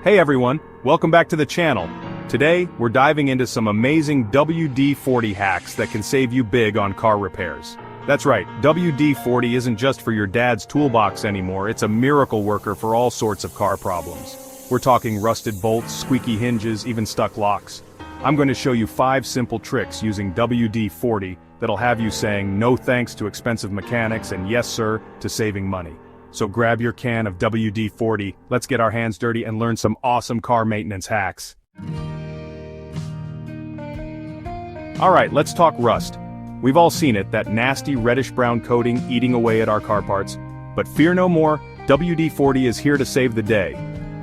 Hey everyone, welcome back to the channel. Today, we're diving into some amazing WD-40 hacks that can save you big on car repairs. That's right, WD-40 isn't just for your dad's toolbox anymore, it's a miracle worker for all sorts of car problems. We're talking rusted bolts, squeaky hinges, even stuck locks. I'm going to show you 5 simple tricks using WD-40 that'll have you saying no thanks to expensive mechanics and yes sir to saving money. So grab your can of WD-40, let's get our hands dirty and learn some awesome car maintenance hacks. Alright, let's talk rust. We've all seen it, that nasty reddish-brown coating eating away at our car parts. But fear no more, WD-40 is here to save the day.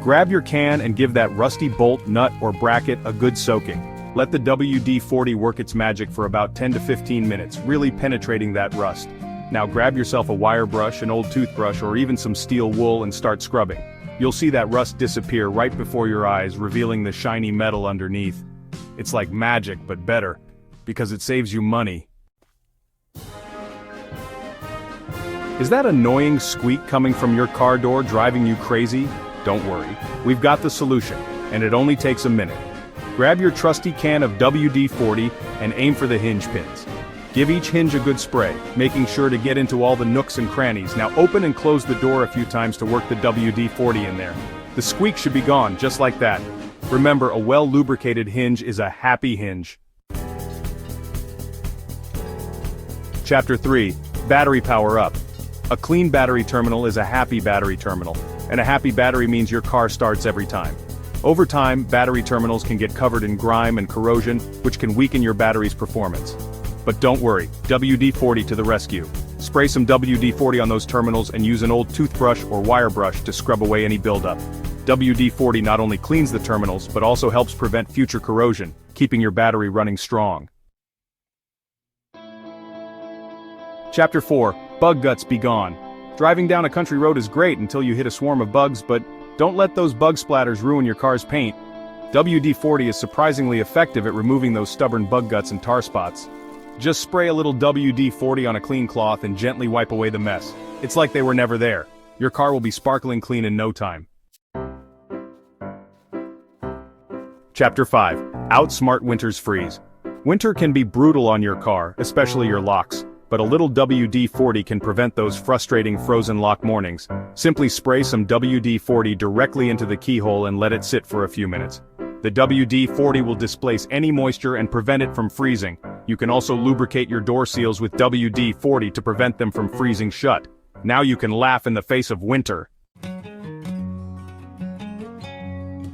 Grab your can and give that rusty bolt, nut, or bracket a good soaking. Let the WD-40 work its magic for about 10 to 15 minutes, really penetrating that rust. Now grab yourself a wire brush, an old toothbrush, or even some steel wool and start scrubbing. You'll see that rust disappear right before your eyes, revealing the shiny metal underneath. It's like magic, but better, because it saves you money. Is that annoying squeak coming from your car door driving you crazy? Don't worry, we've got the solution, and it only takes a minute. Grab your trusty can of WD-40 and aim for the hinge pins. Give each hinge a good spray, making sure to get into all the nooks and crannies. Now open and close the door a few times to work the WD-40 in there. The squeak should be gone, just like that. Remember, a well-lubricated hinge is a happy hinge. Chapter 3. Battery Power Up. A clean battery terminal is a happy battery terminal, and a happy battery means your car starts every time. Over time, battery terminals can get covered in grime and corrosion, which can weaken your battery's performance. But don't worry, WD-40 to the rescue. Spray some WD-40 on those terminals and use an old toothbrush or wire brush to scrub away any buildup. WD-40 not only cleans the terminals, but also helps prevent future corrosion, keeping your battery running strong. Chapter 4. Bug guts be gone. Driving down a country road is great until you hit a swarm of bugs, but don't let those bug splatters ruin your car's paint. WD-40 is surprisingly effective at removing those stubborn bug guts and tar spots. Just spray a little WD-40 on a clean cloth and gently wipe away the mess. It's like they were never there. Your car will be sparkling clean in no time. Chapter 5. Outsmart winter's freeze. Winter can be brutal on your car, especially your locks. But a little WD-40 can prevent those frustrating frozen lock mornings. Simply spray some WD-40 directly into the keyhole and let it sit for a few minutes. The WD-40 will displace any moisture and prevent it from freezing. You can also lubricate your door seals with WD-40 to prevent them from freezing shut. Now you can laugh in the face of winter.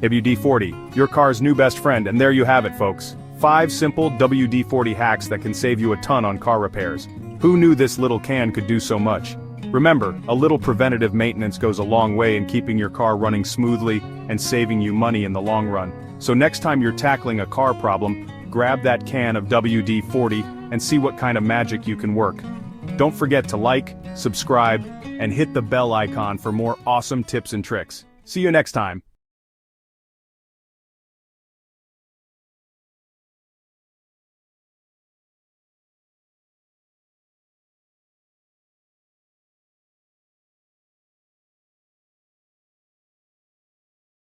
WD-40, your car's new best friend, and there you have it, folks. 5 simple WD-40 hacks that can save you a ton on car repairs. Who knew this little can could do so much? Remember, a little preventative maintenance goes a long way in keeping your car running smoothly and saving you money in the long run. So next time you're tackling a car problem, grab that can of WD-40 and see what kind of magic you can work. Don't forget to like, subscribe, and hit the bell icon for more awesome tips and tricks. See you next time.